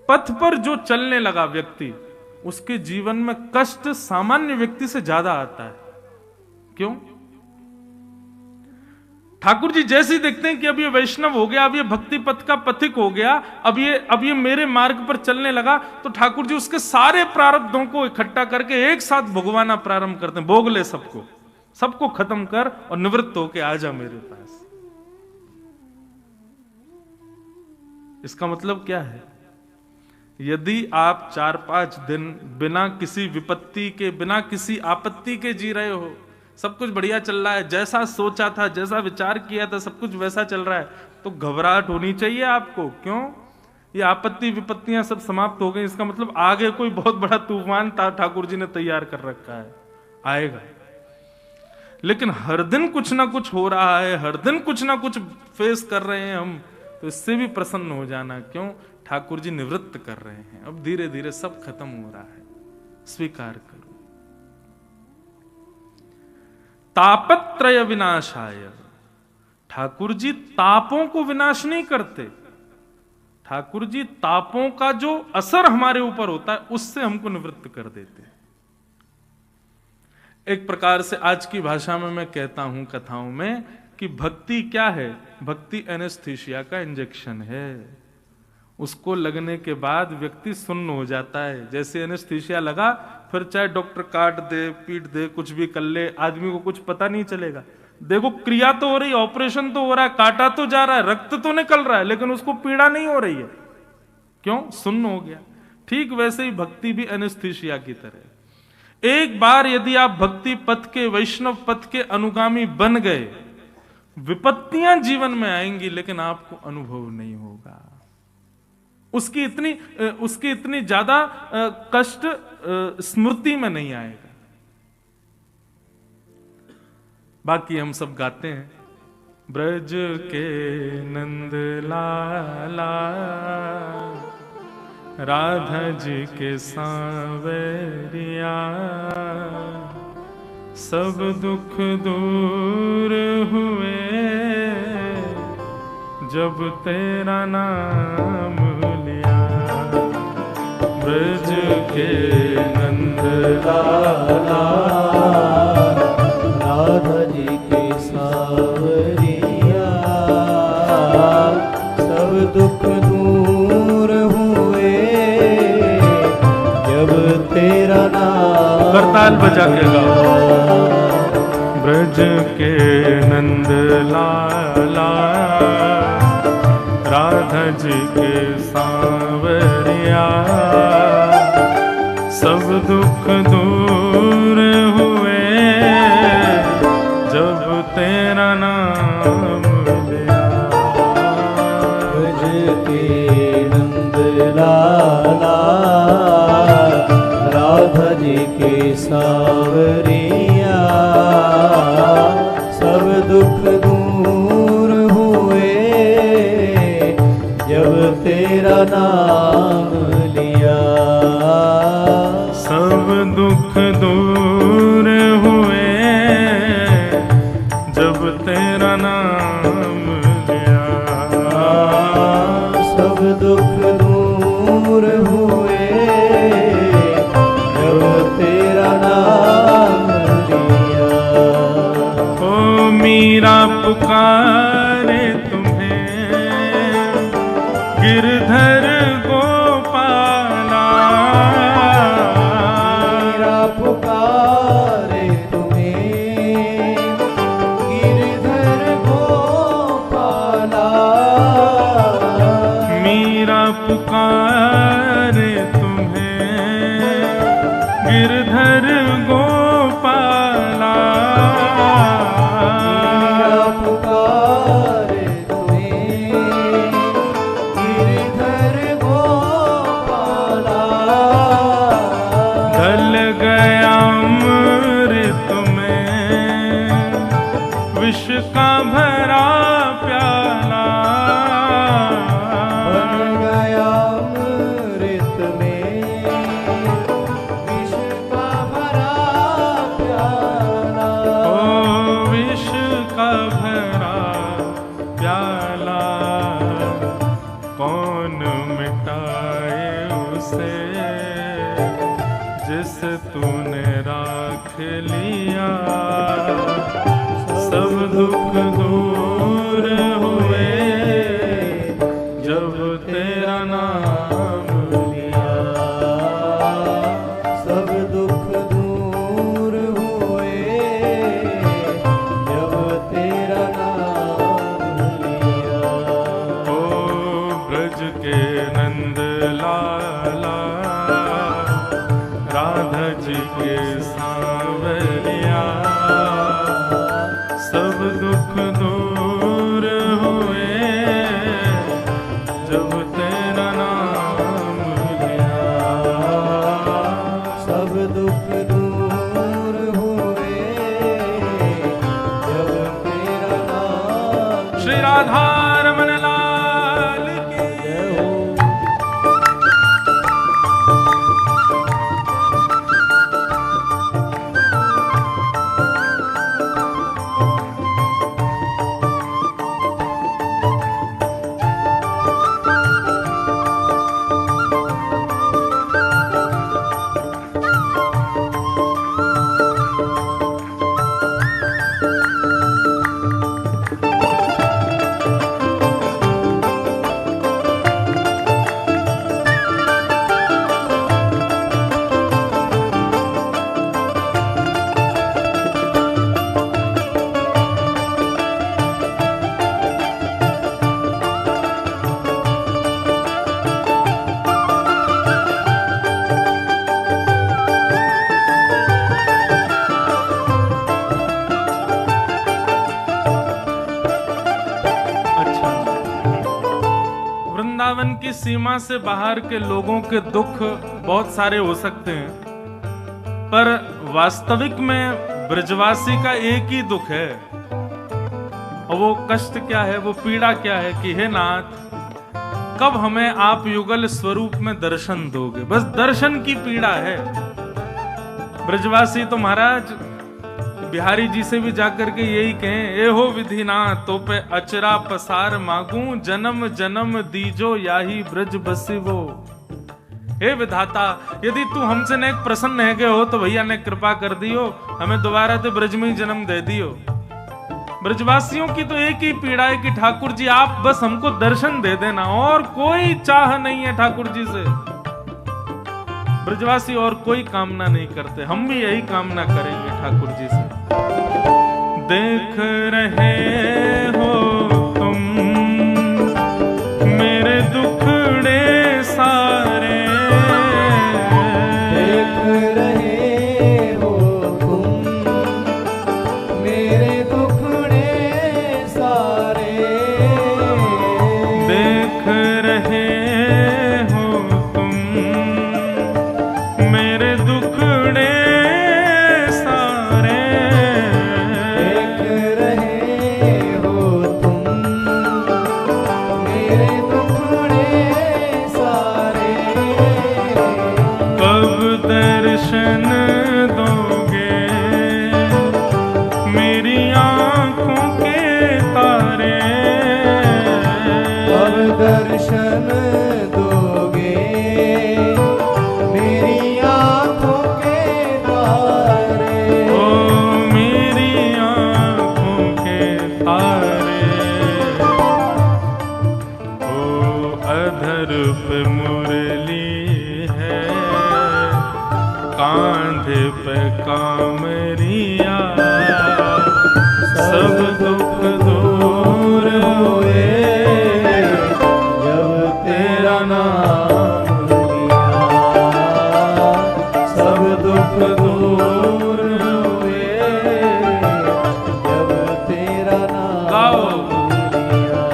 पथ पर जो चलने लगा व्यक्ति, उसके जीवन में कष्ट सामान्य व्यक्ति से ज्यादा आता है। क्यों? ठाकुर जी जैसे ही देखते हैं कि अब ये वैष्णव हो गया, अब ये भक्ति पथ का पथिक हो गया, अब ये मेरे मार्ग पर चलने लगा, तो ठाकुर जी उसके सारे प्रारब्धों को इकट्ठा करके एक साथ भोगवाना प्रारंभ करते हैं। भोग ले सबको खत्म कर और निवृत्त होके आ जा मेरे पास। इसका मतलब क्या है? यदि आप 4-5 दिन बिना किसी विपत्ति के, बिना किसी आपत्ति के जी रहे हो, सब कुछ बढ़िया चल रहा है, जैसा सोचा था, जैसा विचार किया था, सब कुछ वैसा चल रहा है, तो घबराहट होनी चाहिए आपको। क्यों? ये आपत्ति विपत्तियां सब समाप्त हो गई, इसका मतलब आगे कोई बहुत बड़ा तूफान ठाकुर जी ने तैयार कर रखा है, आएगा। लेकिन हर दिन कुछ ना कुछ हो रहा है, हर दिन कुछ ना कुछ फेस कर रहे हैं हम, तो इससे भी प्रसन्न हो जाना। क्यों? ठाकुर जी निवृत्त कर रहे हैं, अब धीरे धीरे सब खत्म हो रहा है, स्वीकार करो। तापत्रय विनाशाय, ठाकुर जी तापों को विनाश नहीं करते। ठाकुर जी तापों का जो असर हमारे ऊपर होता है उससे हमको निवृत्त कर देते हैं। एक प्रकार से आज की भाषा में मैं कहता हूं कथाओं में कि भक्ति क्या है? भक्ति एनेस्थीसिया का इंजेक्शन है। उसको लगने के बाद व्यक्ति सुन्न हो जाता है। जैसे एनेस्थीसिया लगा, फिर चाहे डॉक्टर काट दे, पीट दे, कुछ भी कर ले, आदमी को कुछ पता नहीं चलेगा। देखो क्रिया तो हो रही, ऑपरेशन तो हो रहा है, काटा तो जा रहा है, रक्त तो निकल रहा है, लेकिन उसको पीड़ा नहीं हो रही है। क्यों? सुन्न हो गया। ठीक वैसे ही भक्ति भी एनेस्थीसिया की तरह। एक बार यदि आप भक्ति पथ के, वैष्णव पथ के अनुगामी बन गए, विपत्तियां जीवन में आएंगी लेकिन आपको अनुभव नहीं होगा। उसकी इतनी ज्यादा कष्ट स्मृति में नहीं आएगा। बाकी हम सब गाते हैं, ब्रज के नंद लाला, राधा जी के सांवरिया, सब दुख दूर हुए जब तेरा नाम लिया। ब्रज के नंद लाला, राधा जी के सांवरिया, सब दुख दूर हुए जब तेरा नाम। करताल बजा के गाओ। ब्रज के नंद लाला, राधा जी के सांवरिया, सब दुख दूर हुए जब तेरा नाम लिया। ब्रज के नंद लाला, राधा जी के सांवरिया, सब दुख दूर हुए जब तेरा नाम लिया। सब दुख दूर हुए जब तेरा नाम लिया। सब दुख दूर हुए जब तेरा नाम लिया। ओ मीरा पुकारे तुम्हें, गिरधर गोपाला, मीरा पुकारे तुम्हें, गिरधर गोपाला, मीरा पुकारे तुम्हें, गिरधर गोपाला, मीरा पुकारे तुम्हें, गिरधर गोपाला। ढल गया अमृत में विष का भरा प्याला, बन गया अमृत में विष का भरा से जिस तूने राख लिया, सब दुख दूर हुए जब तेरा नाम लिया। सब दुख दूर हुए जब तेरा नाम लिया। ओ ब्रज के नंद लाला, राधा जी के सांवरिया, सब दुख दूर हुए जब तेरा नाम लिया। सब दुख दूर हुए जब तेरा नाम। श्री राधा रमन लाल की जय हो। वृंदावन की सीमा से बाहर के लोगों के दुख बहुत सारे हो सकते हैं, पर वास्तविक में ब्रजवासी का एक ही दुख है, और वो कष्ट क्या है, वो पीड़ा क्या है कि हे नाथ, कब हमें आप युगल स्वरूप में दर्शन दोगे। बस दर्शन की पीड़ा है। ब्रजवासी तो महाराज बिहारी जी से भी जाकर के यही कहें, ए हो विधिनाथ तो पे अचरा पसार मांगू, जन्म जन्म दीजो याही ब्रज बसिवो। हे विधाता, यदि तू हमसे ने प्रसन्न है गए हो तो भैया ने कृपा कर दियो, हमें दोबारा तो ब्रज में ही जन्म दे दियो। ब्रजवासियों की तो एक ही पीड़ा है कि ठाकुर जी आप बस हमको दर्शन दे देना, और कोई चाह नहीं है ठाकुर जी से। ब्रजवासी और कोई कामना नहीं करते, हम भी यही कामना करेंगे ठाकुर जी से। देख रहे हो तुम मेरे दुखड़े सारे, देख रहे हो तुम मेरे दुखड़े सारे। देख रहे हो तुम मेरे दुखड़े सारे, देख रहे हो तुम मेरे दुखड़े सारे। कब दर्शन दोगे मेरी आंखों के तारे, अब दर्शन दोगे मेरी आंखों के तारे। ओ मेरी आंखों के तारे। ओ अधर पे मुरली है, कांधे पे कामरिया, सब दुख दूर हुए जब तेरा नाम लिया। सब दुख दूर हुए जब तेरा नाम लिया।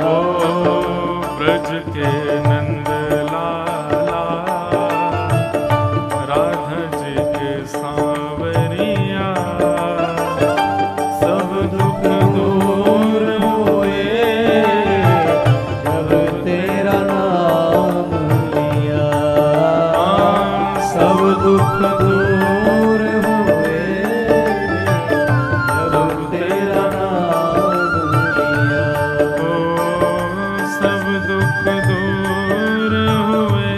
ओ ब्रज के नंद लाला, राधा जी के सांवरिया, सब दुख दूर हुए जब तेरा नाम लिया। सब दुख दूर हुए जब तेरा नाम लिया। ओ सब दुख दूर हुए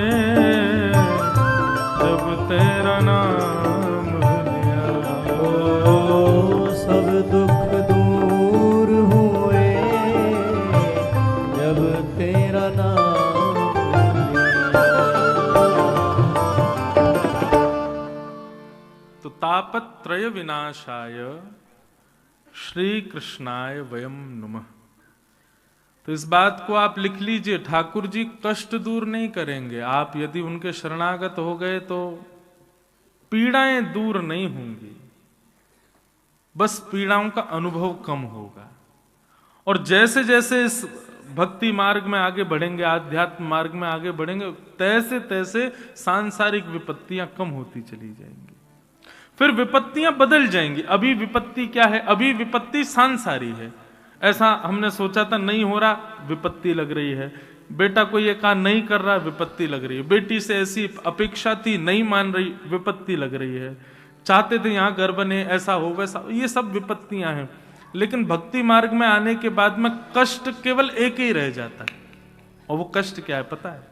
तापत्रय विनाशाय श्री कृष्णाय वयम नुमः। तो इस बात को आप लिख लीजिए, ठाकुर जी कष्ट दूर नहीं करेंगे। आप यदि उनके शरणागत हो गए तो पीड़ाएं दूर नहीं होंगी, बस पीड़ाओं का अनुभव कम होगा। और जैसे जैसे इस भक्ति मार्ग में आगे बढ़ेंगे, आध्यात्म मार्ग में आगे बढ़ेंगे, तैसे तैसे सांसारिक विपत्तियां कम होती चली जाएंगी। फिर विपत्तियां बदल जाएंगी। अभी विपत्ति क्या है? अभी विपत्ति सांसारी है। ऐसा हमने सोचा था, नहीं हो रहा, विपत्ति लग रही है। बेटा कोई ये काम नहीं कर रहा, विपत्ति लग रही है। बेटी से ऐसी अपेक्षा थी, नहीं मान रही, विपत्ति लग रही है। चाहते थे यहां घर बने, ऐसा हो वैसा, ये सब विपत्तियां हैं। लेकिन भक्ति मार्ग में आने के बाद में कष्ट केवल एक ही रह जाता है, और वो कष्ट क्या है पता है?